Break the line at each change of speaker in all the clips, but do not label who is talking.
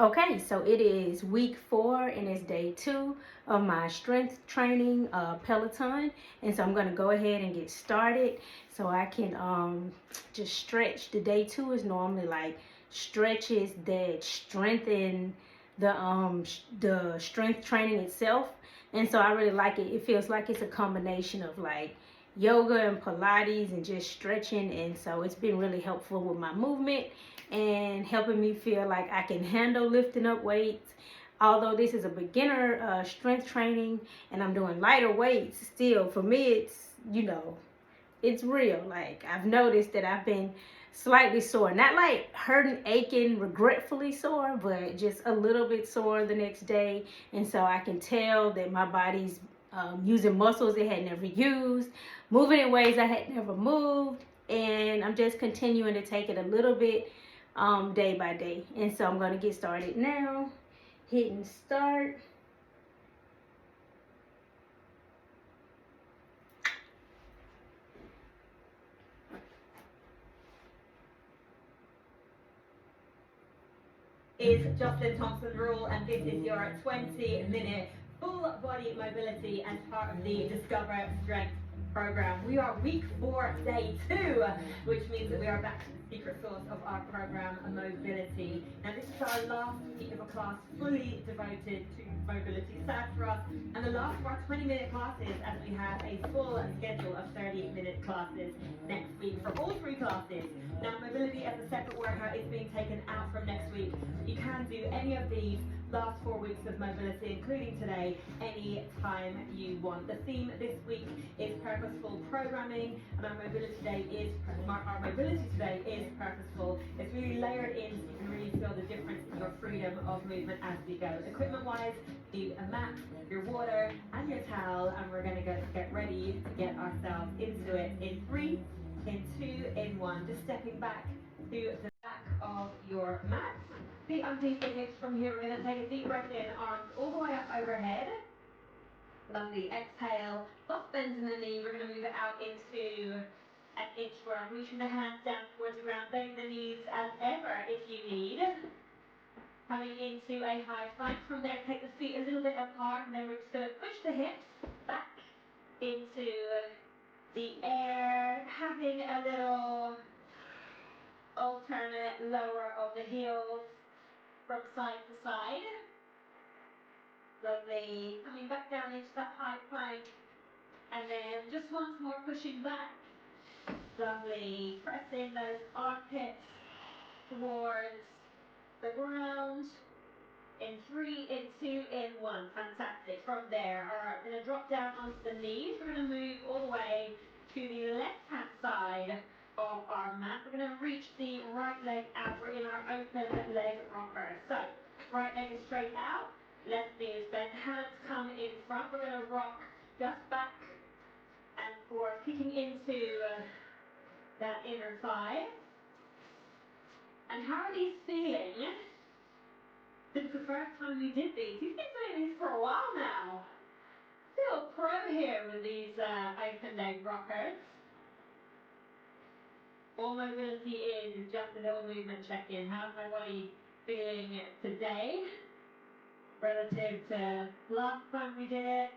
Okay, so it is week 4 and it's day 2 of my strength training Peloton. And so I'm going to go ahead and get started so I can just stretch. The day 2 is normally like stretches that strengthen the strength training itself. And so I really like it. It feels like it's a combination of like yoga and Pilates and just stretching. And so it's been really helpful with my movement and helping me feel like I can handle lifting up weights. Although this is a beginner strength training and I'm doing lighter weights, still for me it's real. Like I've noticed that I've been slightly sore, not like hurting, aching, regretfully sore, but just a little bit sore the next day. And so I can tell that my body's using muscles it had never used, moving in ways I had never moved, and I'm just continuing to take it a little bit day by day. And so I'm going to get started now. Hitting start.
Is Jocelyn Thompson Rule, and this is your 20-minute full body mobility as part of the Discover Strength program. We are week 4, day 2, which means that we are back to the secret sauce of our program, mobility. Now this is our last week of a class fully devoted to mobility, sad for us, and the last of our 20-minute classes, as we have a full schedule of 30-minute classes next week for all 3 classes. Now mobility as a separate workout is being taken out from next week. You can do any of these last 4 weeks of mobility, including today, any time you want. The theme this week is purposeful programming, and our mobility today is purposeful. It's really layered in, so you can really feel the difference in your freedom of movement as we go. Equipment-wise, you need a mat, your water, and your towel, and we're going to get ready to get ourselves into it in 3, in 2, in 1. Just stepping back to the back of your mat. Feet underneath the hips from here. We're going to take a deep breath in, arms all the way up overhead. Lovely. Exhale. Soft bend in the knee. We're going to move it out into an inchworm. Reaching the hands down towards the ground. Bend the knees as ever if you need. Coming into a high plank. From there, take the feet a little bit apart, and then we're just going to push the hips back into the air. Having a little alternate lower of the heels from side to side. Lovely. Coming back down into that high plank. And then just once more pushing back. Lovely. Pressing those armpits towards the ground. In 3, in 2, in 1. Fantastic. From there, alright, we're going to drop down onto the knees. We're going to move all the way to the left-hand side of our mat. We're going to reach the right leg out. We're in our open leg rocker. So, right leg is straight out. Left knee is bent. Hands come in front. We're going to rock just back and forth, kicking into that inner thigh. And how are these feeling? Since the first time we did these. You've been doing these for a while now. Still pro here with these open leg rockers. All mobility in, just a little movement check-in. How's my body feeling today relative to last time we did it?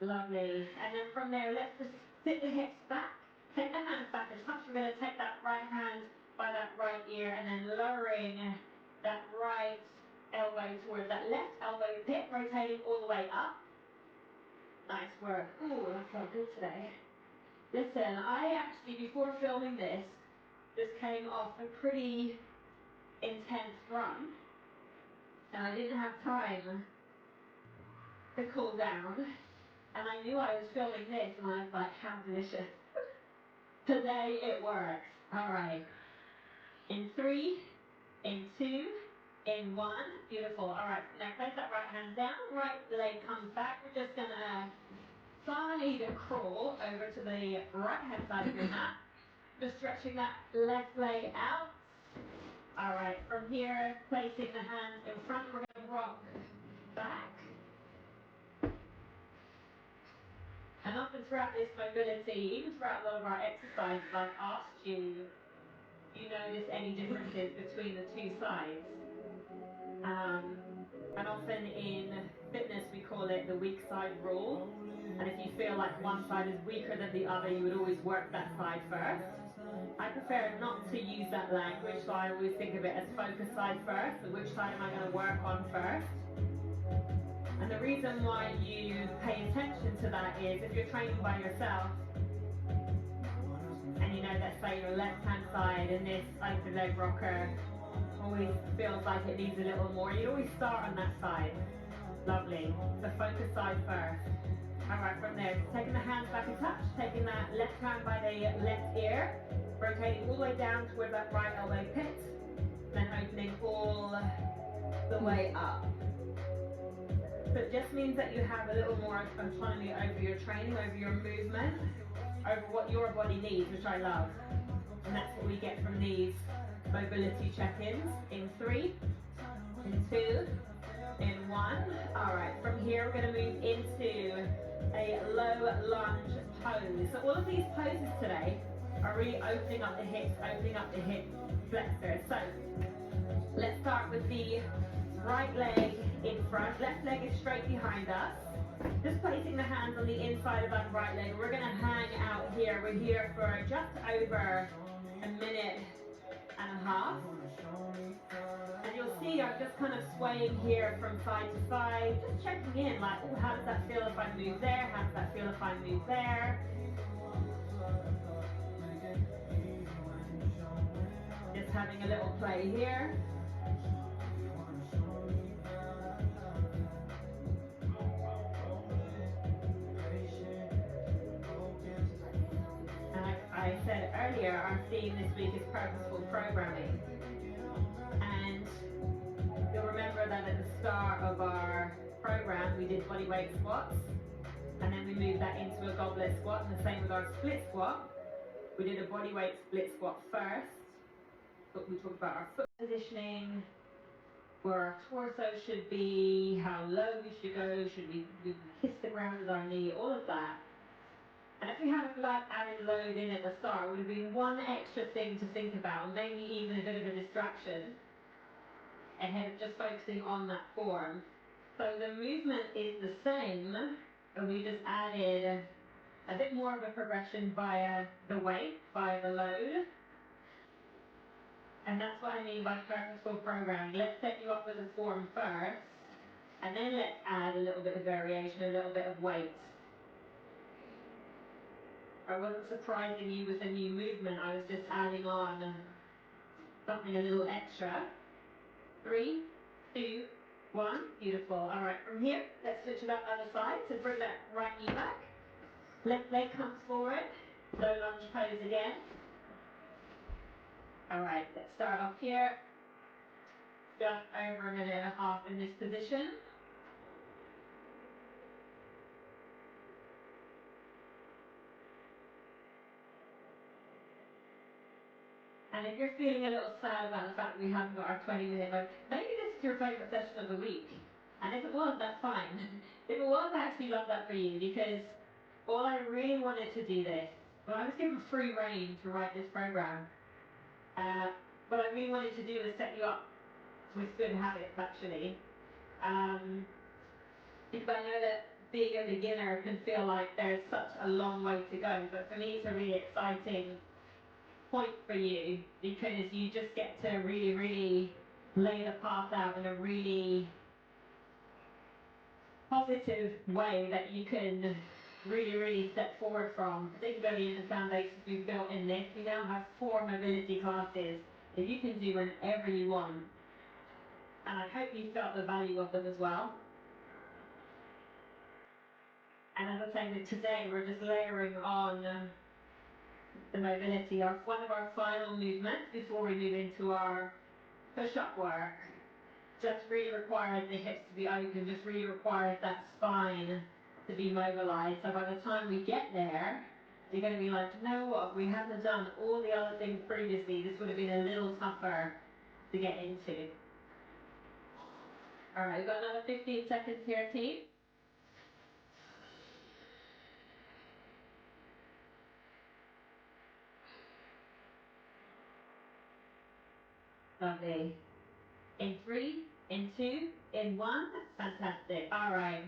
Lovely. And then from there, let's just sit the hips back. Take the hands back as much. We're going to take that right hand by that right ear and then lowering that right elbow towards that left elbow pit, rotating all the way up. Nice work. Ooh, that felt good today. Listen, I actually, before filming this, just came off a pretty intense run. And I didn't have time to cool down. And I knew I was filming this, and I was like, how delicious. Today it works. All right. In 3, in 2, in 1. Beautiful. All right. Now place that right hand down. Right leg comes back. We're just going to side crawl over to the right hand side of your mat. Just stretching that left leg out. All right. From here, placing the hands in front. We're going to rock back. And often throughout this mobility, even throughout a lot of our exercises, I've asked you, do you notice any differences between the two sides? And often in fitness we call it the weak side rule. And if you feel like one side is weaker than the other, you would always work that side first. I prefer not to use that language, so I always think of it as focus side first. So which side am I going to work on first? And the reason why you pay attention to that is if you're training by yourself, and you know that, say, your left-hand side in this open leg rocker always feels like it needs a little more, you always start on that side. Lovely. So focus side first. Alright, from there, taking the hands back in touch, taking that left hand by the left ear, rotating all the way down towards that right elbow pit, then opening all the way up. So it just means that you have a little more autonomy over your training, over your movement, over what your body needs, which I love. And that's what we get from these mobility check-ins in 3, in 2, in 1. All right, from here we're going to move into a low lunge pose. So all of these poses today are really opening up the hips, opening up the hip flexors. So let's start with the right leg in front, left leg is straight behind us. Just placing the hands on the inside of that right leg. We're going to hang out here. We're here for just over a minute and a half. And you'll see I'm just kind of swaying here from side to side, just checking in, like, oh, how does that feel if I move there? How does that feel if I move there? Just having a little play here. And I said earlier, our theme this week is purposeful programming. And you'll remember that at the start of our program, we did body weight squats. And then we moved that into a goblet squat, and the same with our split squat. We did a body weight split squat first, but we talked about our foot positioning, where our torso should be, how low we should go, should we kiss the ground with our knee, all of that. And if we hadn't got added load in at the start, it would have been one extra thing to think about, maybe even a bit of a distraction, ahead of just focusing on that form. So the movement is the same, and we just added a bit more of a progression via the weight, via the load. And that's what I mean by purposeful programming. Let's set you up with a form first, and then let's add a little bit of variation, a little bit of weight. I wasn't surprising you with a new movement, I was just adding on something a little extra. 3, 2, 1, beautiful. All right, from here, let's switch it up other side. So bring that right knee back. Left leg comes forward. Low lunge pose again. All right, let's start off here. Just over a minute and a half in this position. And if you're feeling a little sad about the fact that we haven't got our 20-minute mode, maybe this is your favourite session of the week. And if it was, that's fine. If it was, I actually love that for you, because all I really wanted to do this, well, I was given free reign to write this program. What I really wanted to do was set you up with good habits, actually. Because I know that being a beginner can feel like there's such a long way to go, but for me it's a really exciting point for you, because you just get to really, really lay the path out in a really positive way that you can really, really step forward from, particularly in the foundations we've built in this. We now have 4 mobility classes that you can do whenever you want. And I hope you felt the value of them as well. And as I say, that today we're just layering on the mobility. One of our final movements before we move into our push-up work just really requires the hips to be open, just really requires that spine to be mobilized. So by the time we get there, you're going to be like, you know what, we haven't done all the other things previously, this would have been a little tougher to get into. Alright, we've got another 15 seconds here, team. Lovely. In 3, in 2, in 1. Fantastic. All right.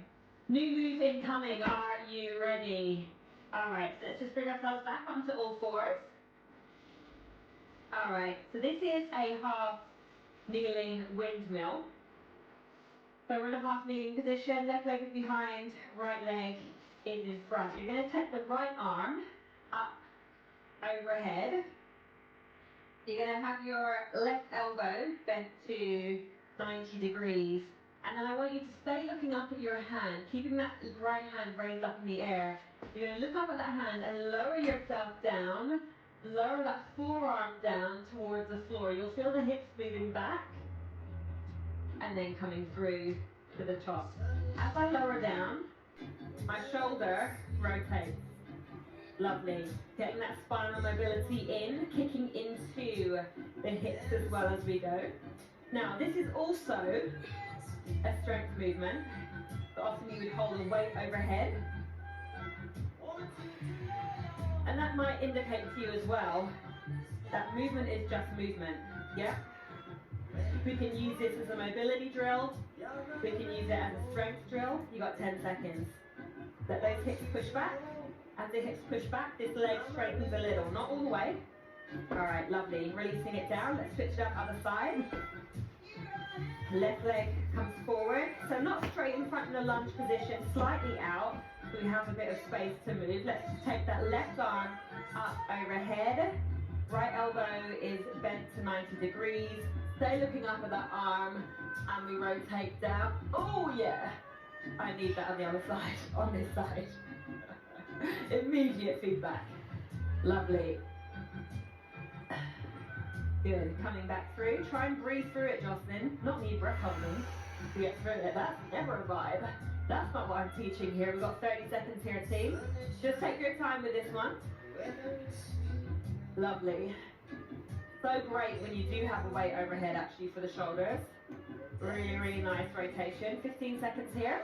New move incoming. Are you ready? All right. Let's just bring ourselves back onto all fours. All right. So this is a half kneeling windmill. So we're in a half kneeling position. Left leg is behind, right leg is in front. You're going to take the right arm up overhead. You're going to have your left elbow bent to 90 degrees. And then I want you to stay looking up at your hand, keeping that right hand raised up in the air. You're going to look up at that hand and lower yourself down. Lower that forearm down towards the floor. You'll feel the hips moving back and then coming through to the top. As I lower down, my shoulder rotates. Lovely. Getting that spinal mobility in, kicking into the hips as well as we go. Now, this is also a strength movement. So often you would hold a weight overhead. And that might indicate to you as well that movement is just movement. Yeah? We can use this as a mobility drill. We can use it as a strength drill. You got 10 seconds. Let those hips push back. As the hips push back, this leg straightens a little, not all the way. All right, lovely. Releasing it down. Let's switch it up other side. Left leg comes forward. So not straight in front in the lunge position, slightly out. So we have a bit of space to move. Let's just take that left arm up overhead. Right elbow is bent to 90 degrees. Stay looking up at that arm and we rotate down. Oh yeah, I need that on the other side, on this side. Immediate feedback. Lovely. Good, coming back through. Try and breathe through it, Jocelyn. Not need breath holding to get through it. That's never a vibe. That's not what I'm teaching here. We've got 30 seconds here, team. Just take your time with this one. Lovely. So great when you do have a weight overhead actually for the shoulders. Really, really nice rotation. 15 seconds here.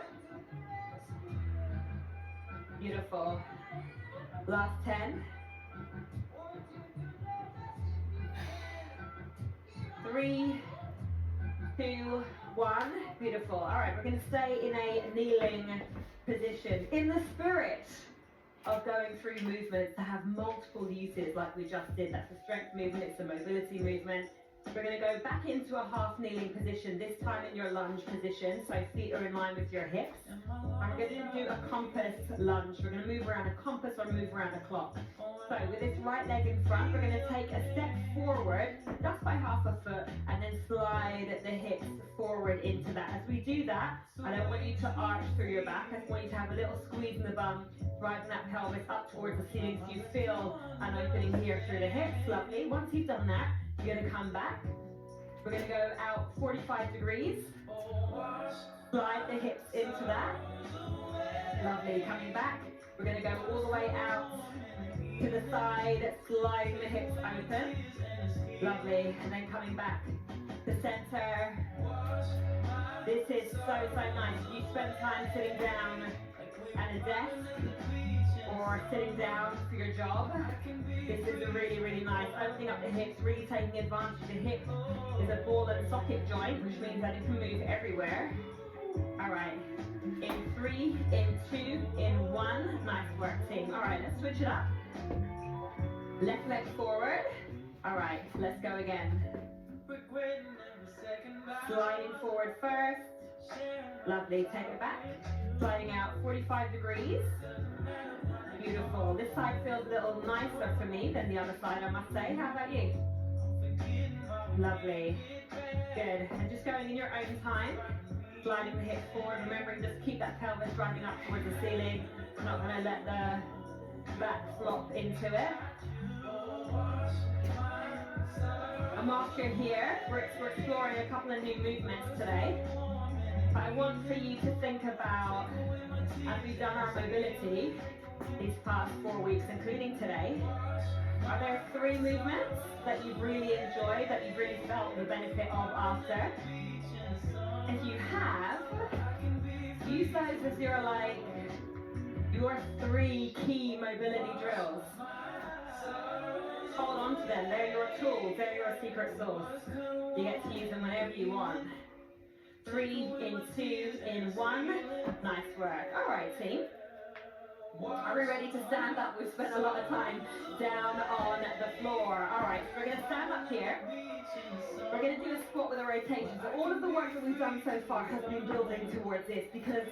Beautiful. Last 10. 3, 2, 1. Beautiful. All right, we're going to stay in a kneeling position. In the spirit of going through movements to have multiple uses like we just did. That's a strength movement, it's a mobility movement. We're going to go back into a half kneeling position, this time in your lunge position, so feet are in line with your hips. And we're going to do a compass lunge. We're going to move around a compass or move around a clock. So with this right leg in front, we're going to take a step forward, just by half a foot, and then slide the hips forward into that. As we do that, I don't want you to arch through your back. I want you to have a little squeeze in the bum, driving that pelvis up towards the ceiling so you feel an opening here through the hips. Lovely. Once you've done that, you're going to come back. We're going to go out 45 degrees. Slide the hips into that. Lovely. Coming back. We're going to go all the way out to the side, sliding the hips open. Lovely. And then coming back to center. This is so, so nice. You spend time sitting down at a desk or sitting down for your job. This is a really, really nice opening up the hips, really taking advantage. The hip is a ball and socket joint, which means that it can move everywhere. All right, in 3, in 2, in 1. Nice work, team. All right, let's switch it up. Left leg forward. All right, let's go again. Sliding forward first. Lovely, take it back. Sliding out 45 degrees. Beautiful. This side feels a little nicer for me than the other side, I must say. How about you? Lovely. Good. And just going in your own time. Sliding the hips forward. Remembering, just keep that pelvis driving up towards the ceiling. We're not going to let the back flop into it. And whilst you're here, we're exploring a couple of new movements today. I want for you to think about, as we've done our mobility these past 4 weeks, including today, are there 3 movements that you've really enjoyed, that you've really felt the benefit of after? If you have, use those as your 3 key mobility drills. Hold on to them. They're your tools. They're your secret sauce. You get to use them whenever you want. 3, in 2, in 1. Nice work. All right, team. Are we ready to stand up? We've spent a lot of time down on the floor. All right, so we're going to stand up here. We're going to do a squat with a rotation. So all of the work that we've done so far has been building towards this, because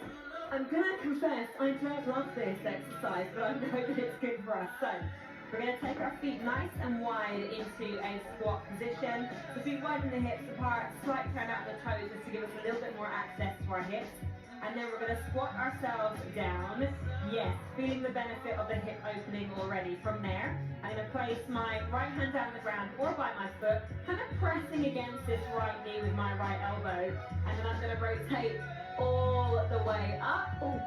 I'm going to confess, I don't love this exercise, but I know that it's good for us. So we're going to take our feet nice and wide into a squat position. So feet widen the hips apart, slight turn out the toes just to give us a little bit more access to our hips. And then we're going to squat ourselves down. Yes, feeling the benefit of the hip opening already. From there, I'm going to place my right hand down on the ground or by my foot, kind of pressing against this right knee with my right elbow. And then I'm going to rotate all the way up. Ooh,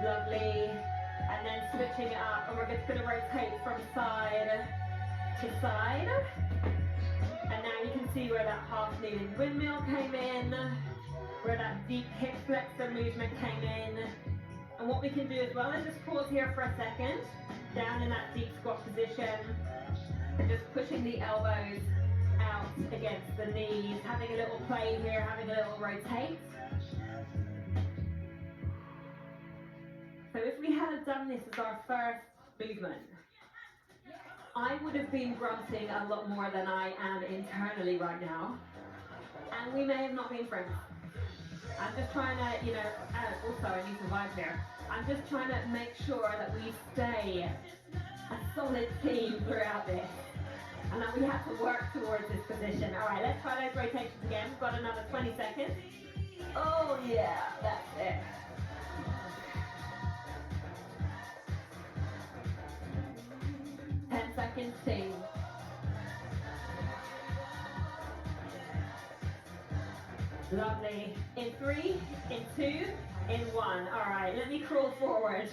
lovely. And then switching it up, and we're just going to rotate from side to side. And now you can see where that half kneeling windmill came in, where that deep hip flexor movement came in. And what we can do as well is just pause here for a second, down in that deep squat position, and just pushing the elbows out against the knees, having a little play here, having a little rotate. So if we had done this as our first movement, I would have been grunting a lot more than I am internally right now, and we may have not been friends. I'm just trying to, also I need to vibe here. I'm just trying to make sure that we stay a solid team throughout this, and that we have to work towards this position. All right, let's try those rotations again. We've got another 20 seconds. Oh yeah, that's it. Seconds, team. Lovely. In 3, in 2, in 1. All right, let me crawl forward.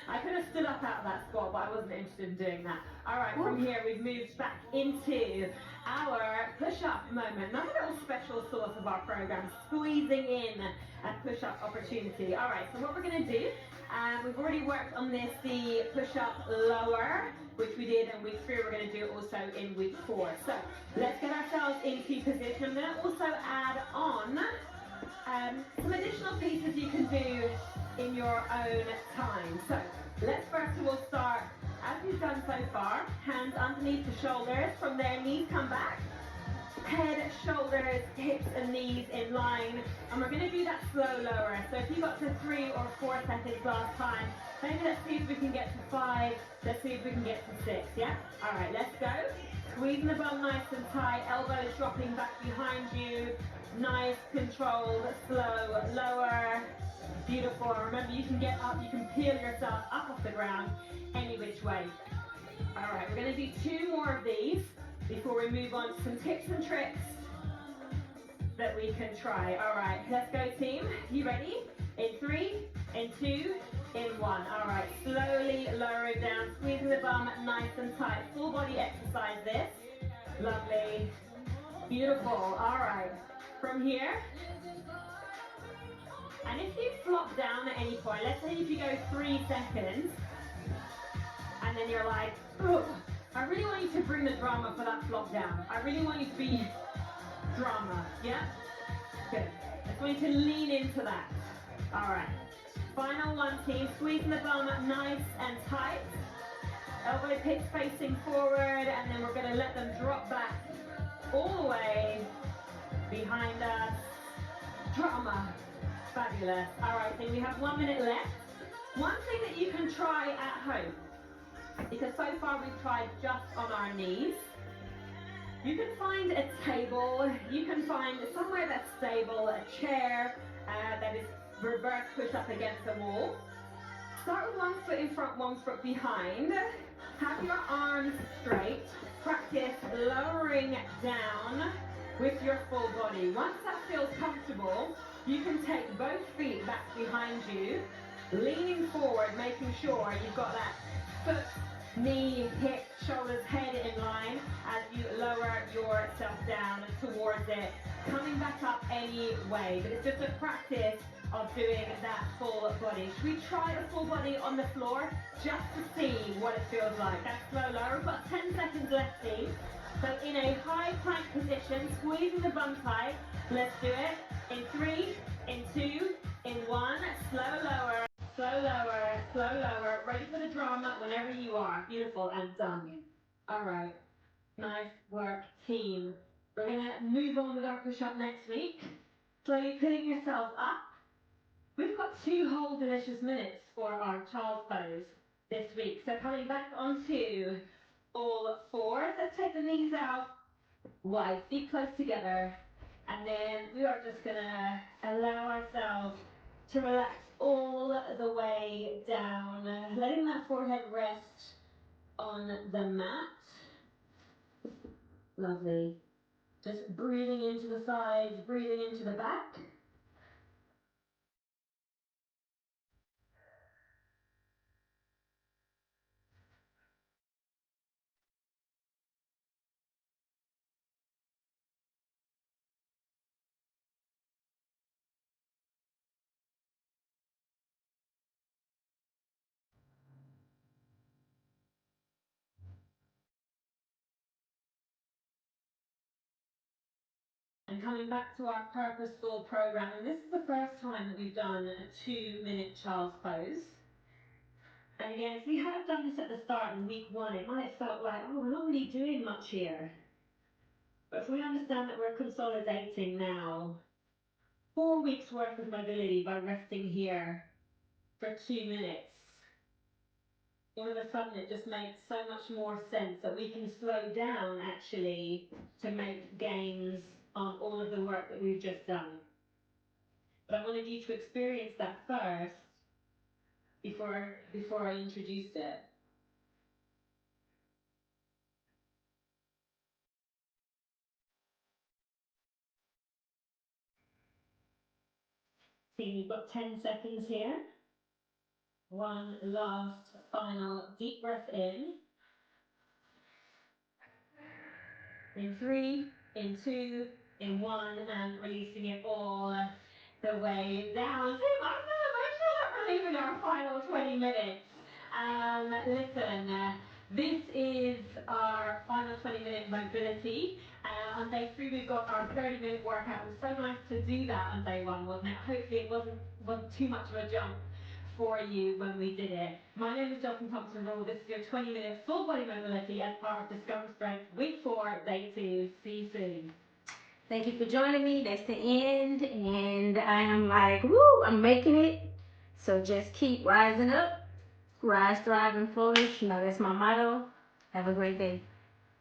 I could have stood up out of that squat, but I wasn't interested in doing that. All right, from here we've moved back into our push-up moment. Another little special sauce of our program, squeezing in a push-up opportunity. All right, so what we're going to do, we've already worked on this, the push-up lower, which we did in week 3. We're going to do it also in week 4. So let's get ourselves into position. I'm going to also add on some additional pieces you can do in your own time. So let's first of all start, as we've done so far, hands underneath the shoulders. From there, knees come back. Head, shoulders, hips and knees in line. And we're going to do that slow lower. So if you got to 3 or 4 seconds last time, maybe let's see if we can get to 5. Let's see if we can get to 6, yeah? All right, let's go. Squeezing the bum nice and tight, elbows dropping back behind you. Nice, controlled, slow, lower. Beautiful. Remember, you can get up, you can peel yourself up off the ground any which way. All right, we're going to do 2 more of these before we move on to some tips and tricks that we can try. All right, let's go, team. You ready? In 3, in 2, in 1. All right, slowly lower it down, squeezing the bum nice and tight. Full body exercise this. Lovely. Beautiful. All right, from here, and if you flop down at any point, let's say if you go 3 seconds, and then you're like, ugh, I really want you to bring the drama for that flop down. I really want you to be drama, yeah? Good. I just want you to lean into that. All right. Final one, team. Squeezing the bum nice and tight. Elbow pits facing forward, and then we're going to let them drop back all the way behind us. Drama. Fabulous. All right, so we have 1 minute left. One thing that you can try at home, because so far we've tried just on our knees. You can find a table, you can find somewhere that's stable, a chair that is reverse push up against the wall. Start with 1 foot in front, 1 foot behind. Have your arms straight. Practice lowering down with your full body. Once that feels comfortable, you can take both feet back behind you, leaning forward, making sure you've got that foot, knee, hip, shoulders, head in line as you lower yourself down towards it, coming back up anyway. But it's just a practice of doing that full body. Should we try the full body on the floor just to see what it feels like? That's slow lower. We've got 10 seconds left, team. So in a high plank position, squeezing the bum tight. Let's do it. In 3, in 2, in 1. Slow lower, slow lower, slow lower. Ready for the drama whenever you are. Beautiful and done. All right. Nice work, team. We're going to move on with our push-up next week. Slowly pulling yourself up. We've got 2 whole delicious minutes for our child's pose this week. So coming back onto all fours. Let's take the knees out wide, feet close together. And then we are just going to allow ourselves to relax all the way down, letting that forehead rest on the mat. Lovely. Just breathing into the sides, breathing into the back. And coming back to our purposeful program, and this is the first time that we've done a 2-minute child's pose. And again, if we had done this at the start in week 1, it might have felt like, oh, we're not really doing much here. But if we understand that we're consolidating now 4 weeks worth of mobility by resting here for 2 minutes, all of a sudden it just makes so much more sense that we can slow down actually to make gains on all of the work that we've just done. But I wanted you to experience that first before I introduced it. See, we've got 10 seconds here. One last final deep breath in 3, in 2, in 1, and releasing it all the way down. See, I'm so emotional that we're leaving our final 20 minutes. Listen, this is our final 20-minute mobility. On day 3, we've got our 30-minute workout. It was so nice to do that on day 1, wasn't it? Hopefully it wasn't too much of a jump for you when we did it. My name is Jocelyn Thompson-Rule. This is your 20-minute full body mobility as part of Discover Strength Week 4, Day 2. See you soon.
Thank you for joining me. That's the end. And I'm like, woo, I'm making it. So just keep rising up. Rise, thrive, and flourish. You know, that's my motto. Have a great day.